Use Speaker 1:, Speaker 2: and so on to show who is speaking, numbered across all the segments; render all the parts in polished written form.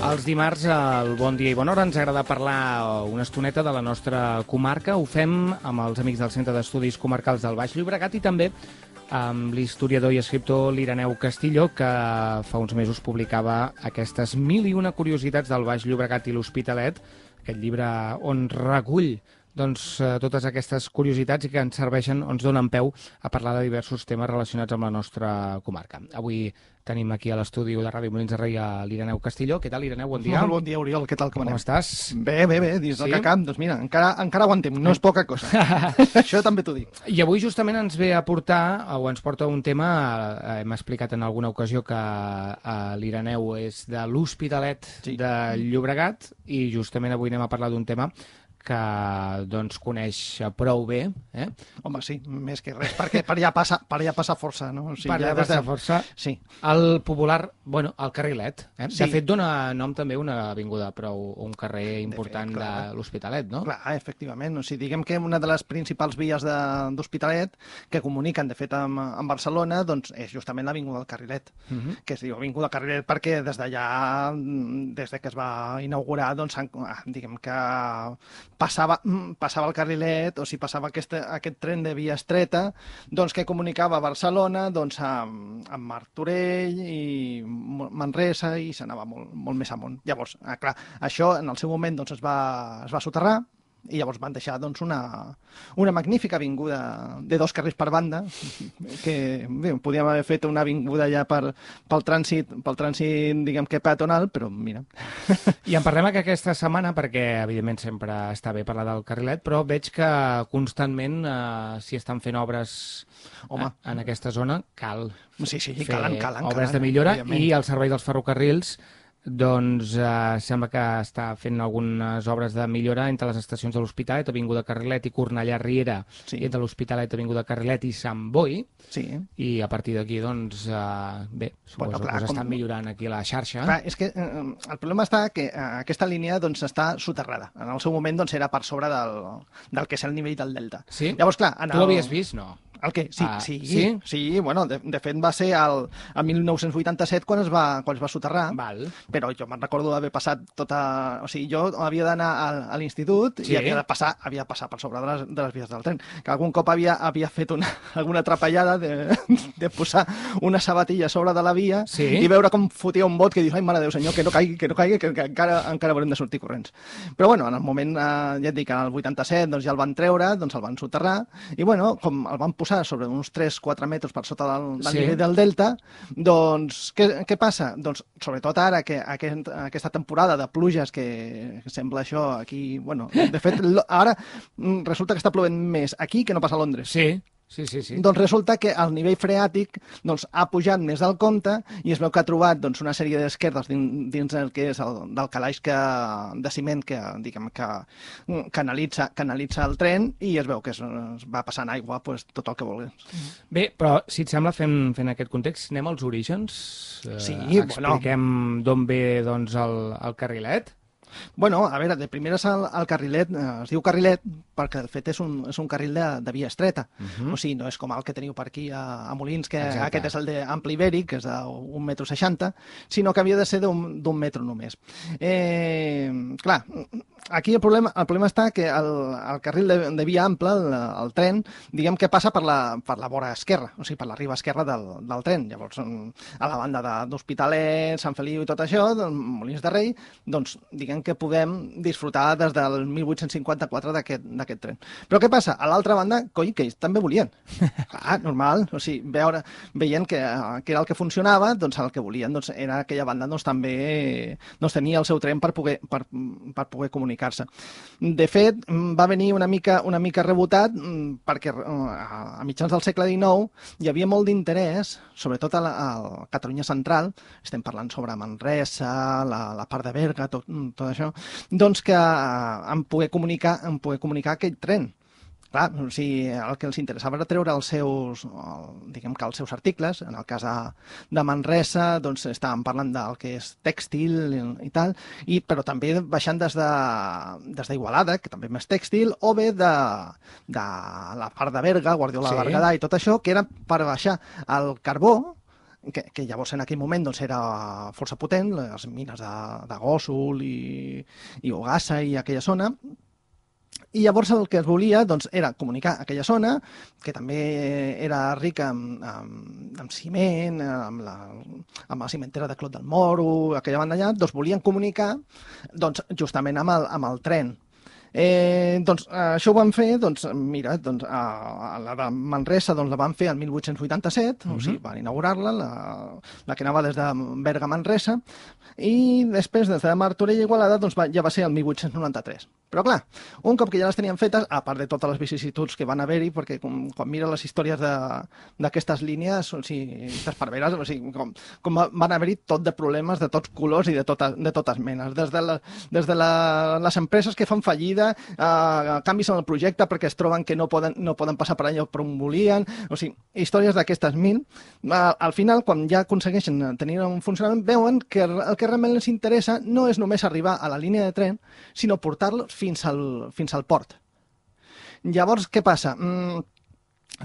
Speaker 1: Els dimarts, al Bon Dia i Bona Hora, ens agrada parlar una estoneta de la nostra comarca. Ho fem amb els amics del Centre d'Estudis Comarcals del Baix Llobregat i també amb l'historiador i escriptor l'Ireneu Castillo, que fa uns mesos publicava aquestes 1001 curiositats del Baix Llobregat i l'Hospitalet, aquest llibre on recull totes aquestes curiositats i que ens serveixen, ens donen peu a parlar de diversos temes relacionats amb la nostra comarca. Avui tenim aquí a l'estudi de Ràdio Molins de Rei a l'Ireneu Castillo. Què tal, Ireneu? Bon dia.
Speaker 2: Molt bon dia, Oriol. Què tal, com anem?
Speaker 1: Com estàs?
Speaker 2: Bé, dins del CACAM. Doncs mira, encara aguantem, no és poca cosa. Això també t'ho dic.
Speaker 1: I avui justament ens ve a portar, o ens porta un tema, hem explicat en alguna ocasió que l'Ireneu és de l'Hospitalet de Llobregat, i justament avui anem a parlar d'un tema que coneix prou bé.
Speaker 2: Home, sí, més que res, perquè per allà passa força, no? O sigui,
Speaker 1: per allà passa força.
Speaker 2: Sí.
Speaker 1: El popular, el Carrilet.
Speaker 2: Sí.
Speaker 1: De fet, dona nom també una avinguda, un carrer important de l'Hospitalet, no?
Speaker 2: Clar, efectivament. O sigui, diguem que una de les principals vies d'Hospitalet que comuniquen, de fet, amb Barcelona, doncs és justament l'avinguda del Carrilet, que es diu avinguda Carrilet perquè des d'allà, des que es va inaugurar, doncs, diguem que passava el Carrilet, o sigui, passava aquest tren de via estreta, doncs, que comunicava Barcelona amb Martorell i Manresa, i s'anava molt més amunt. Llavors, clar, això en el seu moment doncs, es va soterrar, i llavors van deixar una magnífica avinguda de 2 carrers per banda, que bé, podíem haver fet una avinguda ja pel trànsit, diguem que peatonal, però mira.
Speaker 1: I en parlem aquesta setmana perquè, evidentment, sempre està bé parlar del Carrilet, però veig que constantment s'hi estan fent obres en aquesta zona. Cal
Speaker 2: calen
Speaker 1: obres de millora, i el Servei dels Ferrocarrils sembla que està fent algunes obres de millora entre les estacions de l'Hospitalet, Avinguda Carrilet, i Cornellà Riera, entre l'Hospitalet, Avinguda Carrilet i Sant Boi, i a partir d'aquí, suposo que s'estan millorant aquí la xarxa.
Speaker 2: Clar, és que el problema està que aquesta línia està soterrada. En el seu moment era per sobre del que és el nivell del delta.
Speaker 1: Sí?
Speaker 2: Llavors, clar,
Speaker 1: tu l'havies vist, no?
Speaker 2: El què? Sí, bueno, de fet va ser el 1987 quan es va soterrar, però jo me'n recordo d'haver passat o sigui, jo havia d'anar a l'institut i havia de passar per sobre de les vies del tren, que algun cop havia fet alguna atrapallada de posar una sabatilla a sobre de la via i veure com fotia un bot que dius, ai, mare de Déu senyor, que no caigui, que encara haurem de sortir corrents. Però bueno, en el moment, ja et dic, en el 87 ja el van treure, el van soterrar, i bueno, com el van posar sobre uns 3-4 metres per sota del nivell del delta, doncs què passa? Doncs sobretot ara, que aquesta temporada de pluges, que sembla això aquí, bueno, de fet, ara resulta que està plovent més aquí que no pas a Londres.
Speaker 1: Sí.
Speaker 2: Doncs resulta que el nivell freàtic ha pujat més del compte, i es veu que ha trobat una sèrie d'esquerdes dins el que és del calaix de ciment que canalitza el tren, i es veu que es va passant aigua tot el que vulguis.
Speaker 1: Bé, però si et sembla, fent aquest context, anem als orígens? Expliquem d'on ve el Carrilet?
Speaker 2: Bueno, a veure, de primeres el Carrilet es diu Carrilet perquè de fet és un carril de via estreta. O sigui, no és com el que teniu per aquí a Molins, que aquest és el d'ample ibèric, que és d'1,60 m, sinó que havia de ser d'1 metre només. Clar, aquí el problema està que el carril de via ampla, el tren, diguem que passa per la vora esquerra, o sigui, per la riba esquerra del tren. Llavors, a la banda d'Hospitalet, Sant Feliu i tot això, Molins de Rei, doncs, diguem que podem disfrutar des del 1854 d'aquest tren. Però què passa? A l'altra banda, coi, que ells també volien. Clar, normal, o sigui, veient que era el que funcionava, doncs el que volien era aquella banda també tenia el seu tren per poder comunicar-se. De fet, va venir una mica rebotat perquè a mitjans del segle XIX hi havia molt d'interès, sobretot a Catalunya central, estem parlant sobre Manresa, la part de Berga, tot això, doncs que en poder comunicar aquell tren. Clar, o sigui, el que els interessava era treure els seus articles. En el cas de Manresa, doncs estàvem parlant del que és tèxtil i tal, però també baixant des d'Igualada, que també és més tèxtil, o bé de la part de Berga, Guardiola de Berguedà i tot això, que era per baixar el carbó que llavors en aquell moment doncs, era força potent, les mines de Gossul i Ogassa i aquella zona. I llavors el que es volia doncs, era comunicar aquella zona, que també era rica amb ciment, amb la cimentera de Clot del Moro, aquella banda allà, doncs volien comunicar doncs, justament amb el tren. Doncs això ho van fer, doncs, mira, doncs, la de Manresa doncs, la van fer el 1887, o sigui, van inaugurar-la, la que anava des de Berga a Manresa, i després des de Martorell a Igualada doncs, ja va ser el 1893. Però clar, un cop que ja les tenien fetes, a part de totes les vicissituds que van haver-hi, perquè quan mires les històries d'aquestes línies, o sigui, t'esparveres, o sigui, com van haver-hi tot de problemes de tots colors i de totes menes, des de les empreses que fan fallida, canvis en el projecte perquè es troben que no poden passar per allò per on volien, o sigui, històries d'aquestes mil. Al final, quan ja aconsegueixen tenir un funcionament, veuen que el que realment els interessa no és només arribar a la línia de tren, sinó portar-los fins al port. Llavors, què passa?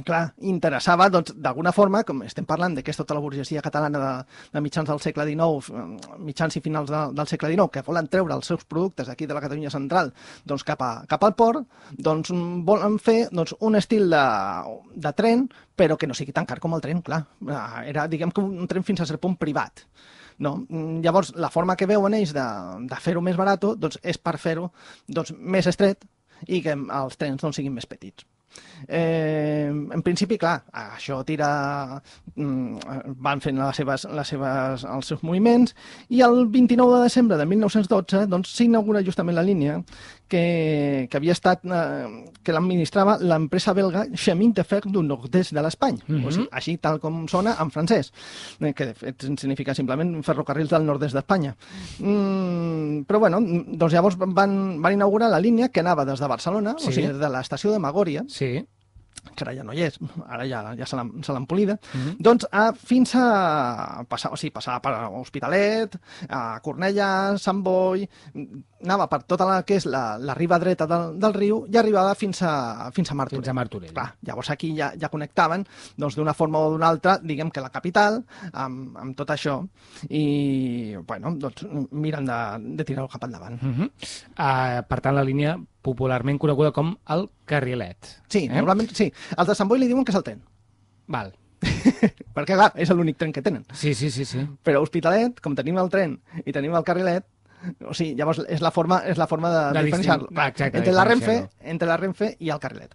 Speaker 2: Clar, interessava, doncs, d'alguna forma, com estem parlant que és tota la burgesia catalana de mitjans del segle XIX, mitjans i finals del segle XIX, que volen treure els seus productes aquí de la Catalunya central doncs, cap al port, doncs volen fer doncs, un estil de tren, però que no sigui tan car com el tren, clar. Era, diguem que un tren fins a cert punt privat. No? Llavors, la forma que veuen ells de fer-ho més barat doncs, és per fer-ho doncs, més estret i que els trens doncs, siguin més petits. En principi, clar, això van fent els seus moviments i el 29 de desembre de 1912 doncs, s'inaugura justament la línia que havia estat que l'administrava l'empresa belga Chemin de Fer du Nord-est de l'Espany, o sigui, així tal com sona en francès, que de fet significa simplement ferrocarrils del nord-est d'Espanya. Però bueno, doncs llavors van inaugurar la línia que anava des de Barcelona, o sigui, des de l'estació de Magòria, que ara ja no hi és, ara ja se l'han polida, doncs fins a passar per Hospitalet, a Cornellà, Sant Boi, anava per tota la que és la riba dreta del riu i arribava fins a Martorell.
Speaker 1: Fins a Martorell.
Speaker 2: Clar, llavors aquí ja connectaven doncs, d'una forma o d'una altra, diguem que la capital, amb tot això, i bueno, doncs miren de tirar-ho cap endavant.
Speaker 1: Per tant, la línia popularment coneguda com el Carrilet.
Speaker 2: Sí, normalment sí. Els de Sant Boi li diuen que és el tren.
Speaker 1: Val.
Speaker 2: Perquè, clar, és l'únic tren que tenen.
Speaker 1: Sí.
Speaker 2: Però a Hospitalet, com tenim el tren i tenim el Carrilet, o sigui, llavors és la forma de diferenciar-lo. Entre la Renfe i el Carrilet.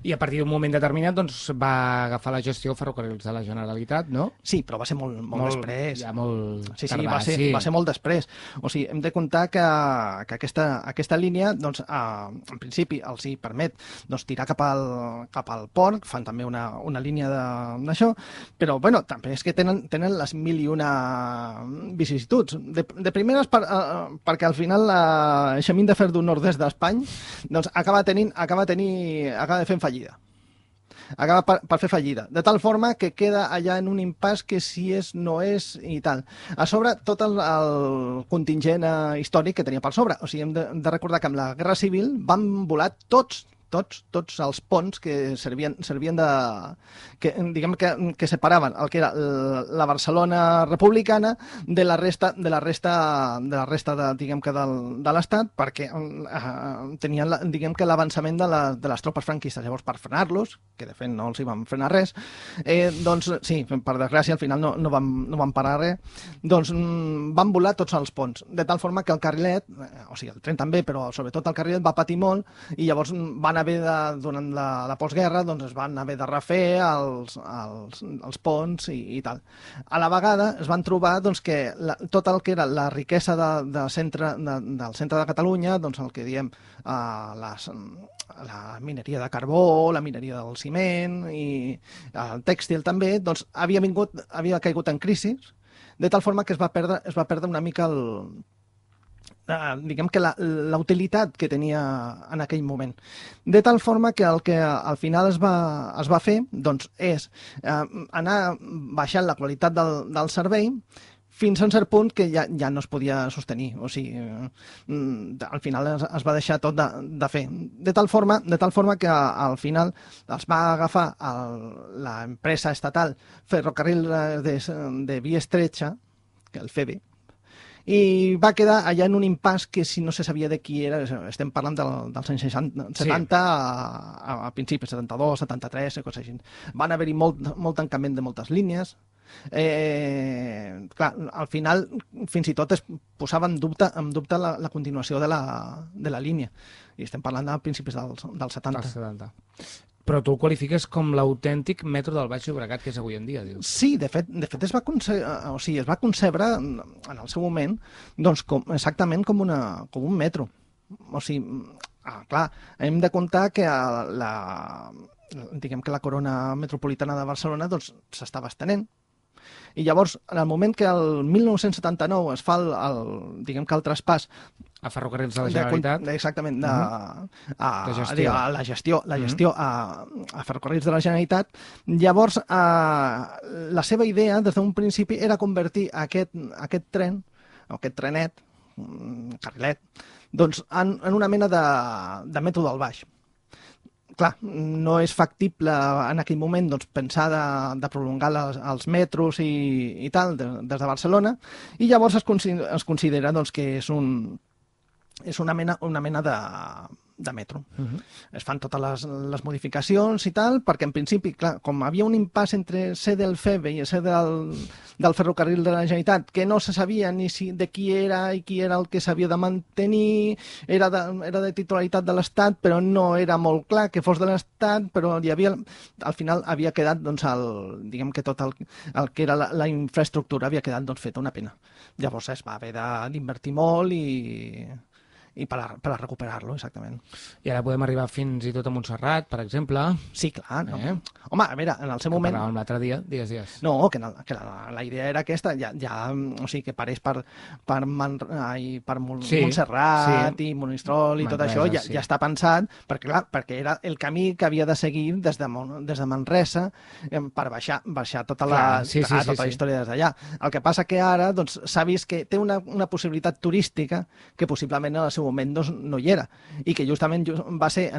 Speaker 1: I a partir d'un moment determinat doncs, va agafar la gestió Ferrocarrils de la Generalitat, no?
Speaker 2: Sí, però va ser molt després.
Speaker 1: Ja molt
Speaker 2: sí,
Speaker 1: tardà,
Speaker 2: va ser molt després. O sigui, hem de comptar que aquesta línia, doncs, en principi, els hi permet doncs, tirar cap al port, fan també una línia d'això, però, bueno, també és que tenen les mil i una vicissituds. De primeres, perquè al final la Chemin de Fer du Nord-est d'Espany doncs, acaba fent fallida. Acaba per fer fallida. De tal forma que queda allà en un impàs que si és, no és i tal. A sobre, tot el contingent històric que tenia per sobre. O sigui, hem de recordar que amb la Guerra Civil van volar tots els ponts que servien que separaven el que era la Barcelona republicana de la resta diguem que de l'Estat, perquè tenien diguem que l'avançament de les tropes franquistes. Llavors, per frenar-los, que de fet no els hi van frenar res, doncs sí, per desgràcia al final no van parar res, doncs van volar tots els ponts, de tal forma que el Carrilet, o sigui el tren també, però sobretot el Carrilet va patir molt i llavors van haver durant la postguerra doncs es van haver de refer els ponts i tal. A la vegada es van trobar doncs, que tot el que era la riquesa del centre de Catalunya, doncs el que diem la mineria de carbó, la mineria del ciment i el tèxtil també, doncs havia caigut en crisi, de tal forma que es va perdre una mica diguem que la utilitat que tenia en aquell moment. De tal forma que el que al final es va fer doncs, és anar baixant la qualitat del servei fins a un cert punt que ja no es podia sostenir. O sigui, al final es va deixar tot de fer. De tal forma que al final els va agafar la empresa estatal Ferrocarril de Via Estrecha, el FEVE, i va quedar allà en un impàs que si no se sabia de qui era, estem parlant dels anys 70 a principis, 72, 73, coses així. Van haver-hi molt tancament de moltes línies. Clar, al final fins i tot es posava en dubte la continuació de la línia, i estem parlant de principis dels 70.
Speaker 1: Però tu el qualifiques com l'autèntic metro del Baix Llobregat que és avui en dia, dius?
Speaker 2: Sí, de fet es va concebre en el seu moment doncs, exactament com un metro. O sigui, clar, hem de comptar que diguem que la corona metropolitana de Barcelona doncs, s'estava estenent. I llavors, en el moment que el 1979 es fa diguem que el traspàs
Speaker 1: a Ferrocarrils de la Generalitat.
Speaker 2: Exactament, la gestió a Ferrocarrils de la Generalitat. Llavors, la seva idea, des d'un principi, era convertir aquest tren, o aquest trenet, carrilet, doncs, en una mena de metro del Baix. Clar, no és factible en aquell moment doncs, pensar de prolongar els metros i tal des de Barcelona, i llavors es considera doncs, que és una mena de metro. Es fan totes les modificacions i tal, perquè en principi, clar, com havia un impàs entre ser del FEVE i ser del Ferrocarril de la Generalitat, que no se sabia ni de qui era i qui era el que s'havia de mantenir, era de titularitat de l'Estat, però no era molt clar que fos de l'Estat, però al final havia quedat, doncs, diguem que tot el que era la infraestructura havia quedat doncs, feta una pena. Llavors es va haver d'invertir molt i per a recuperar-lo, exactament.
Speaker 1: I ara podem arribar fins i tot a Montserrat, per exemple.
Speaker 2: Sí, clar. No? Home, a veure, en el seu moment...
Speaker 1: Parlàvem l'altre dia, digues.
Speaker 2: No, que la idea era aquesta, o sigui, que parés per Montserrat i Monistrol i tot això, ja està pensat, perquè era el camí que havia de seguir des de Manresa per baixar tota la història des d'allà. El que passa que ara s'ha vist que té una possibilitat turística que possiblement en el seu moment no hi era, i que justament va ser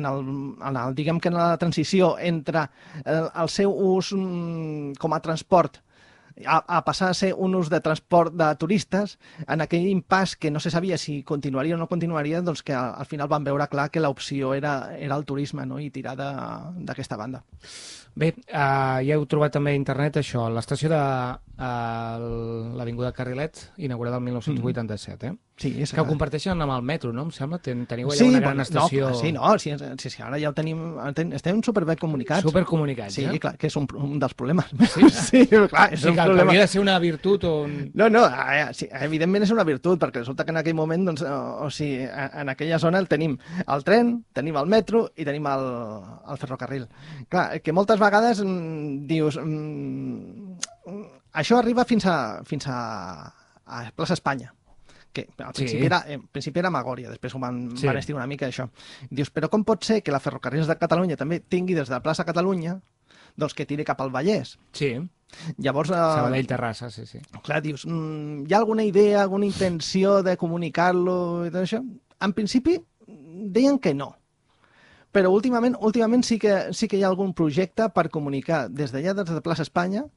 Speaker 2: diguem que en la transició entre el seu ús com a transport a passar a ser un ús de transport de turistes, en aquell impàs que no se sabia si continuaria o no continuaria, doncs que al final van veure clar que l'opció era el turisme, no? I tirar d'aquesta banda.
Speaker 1: Bé, ja heu trobat també a internet això, l'estació de l'Avinguda Carrilet, inaugurada el 1987,
Speaker 2: Sí,
Speaker 1: que ho comparteixen amb el metro, no? Em sembla, teniu allà una gran estació...
Speaker 2: Sí, ara ja ho tenim, estem superben comunicats.
Speaker 1: Supercomunicats,
Speaker 2: sí, clar, que és un dels problemes.
Speaker 1: Sí,
Speaker 2: clar, és un problema.
Speaker 1: Hauria de ser una virtut o...
Speaker 2: No, evidentment és una virtut, perquè resulta que en aquell moment, doncs, en aquella zona tenim el tren, tenim el metro i tenim el ferrocarril. Clar, que moltes vegades dius... Això arriba fins a Plaça Espanya, que al principi era Magòria, després ho van estir una mica això. Dius, però com pot ser que la Ferrocarrils de Catalunya també tingui des de la plaça Catalunya doncs que tiri cap al Vallès?
Speaker 1: Sí.
Speaker 2: Llavors...
Speaker 1: Sabadell, Terrassa, sí.
Speaker 2: Clar, dius, hi ha alguna idea, alguna intenció de comunicar-lo i tot això? En principi deien que no. Però últimament sí que hi ha algun projecte per comunicar des d'allà, des de plaça Espanya,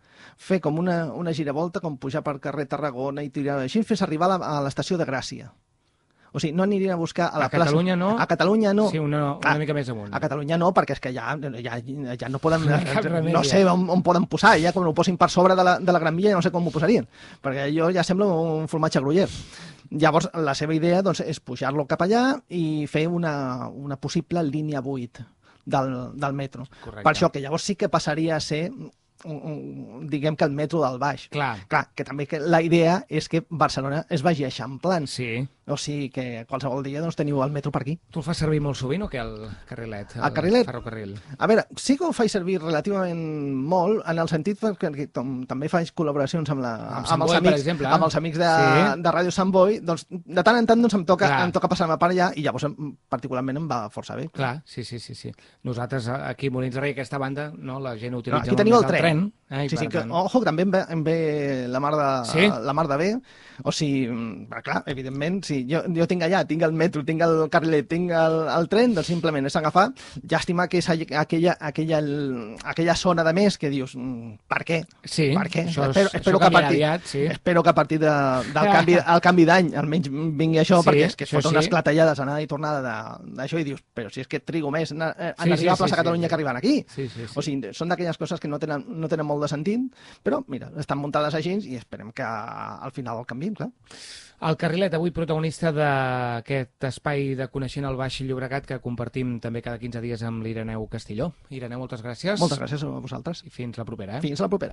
Speaker 2: fer com una giravolta, com pujar per carrer Tarragona i tirar així, fins a arribar a l'estació de Gràcia. O sigui, no anirien a buscar a la plaça...
Speaker 1: Catalunya no?
Speaker 2: A Catalunya no.
Speaker 1: Sí, una mica més amunt.
Speaker 2: A Catalunya no, perquè és que ja no poden... No sé on poden posar, ja quan ho posin per sobre de la Gran Via ja no sé com ho posarien, perquè allò ja sembla un formatge Gruyère. Llavors, la seva idea doncs, és pujar-lo cap allà i fer una possible línia 8 del metro.
Speaker 1: Correcte.
Speaker 2: Per això que llavors sí que passaria a ser diguem que el metro del Baix.
Speaker 1: Clar,
Speaker 2: que també la idea és que Barcelona es vagi eixamplant.
Speaker 1: Sí.
Speaker 2: O sigui que qualsevol dia doncs, teniu el metro per aquí.
Speaker 1: Tu el fas servir molt sovint o què, el carrilet?
Speaker 2: El carrilet?
Speaker 1: Ferrocarril.
Speaker 2: A veure, sí que ho faig servir relativament molt, en el sentit que també faig col·laboracions amb els amics de Ràdio Sant Boi, doncs de tant en tant doncs, em toca passar-me per allà i llavors particularment em va força bé.
Speaker 1: Clar, sí. Nosaltres aquí a Molins de Rei, aquesta banda, no, la gent utilitza...
Speaker 2: Aquí teniu el tren.
Speaker 1: tren.
Speaker 2: Sí, que, ojo, també em ve la mar de bé. O sigui, clar, evidentment, si jo tinc allà, tinc el metro, tinc el carrilet, tinc el tren, doncs simplement és agafar. Llàstima que és aquella zona de més que dius, per què?
Speaker 1: Sí,
Speaker 2: per què?
Speaker 1: Espero
Speaker 2: que a partir del canvi d'any almenys vingui això, perquè és que es fot unes clatellades anada i tornada d'això i dius, però si és que trigo més en arribar a plaça Catalunya que arribant aquí. O sigui, són d'aquelles coses que no tenen molt de sentit, però mira, estan muntades així i esperem que al final el canviïn, clar.
Speaker 1: El Carrilet, avui protagonista d'aquest espai de Coneixent el Baix Llobregat que compartim també cada 15 dies amb l'Ireneu Castilló. Ireneu, moltes gràcies.
Speaker 2: Moltes gràcies a vosaltres.
Speaker 1: I fins la propera.
Speaker 2: Fins la propera.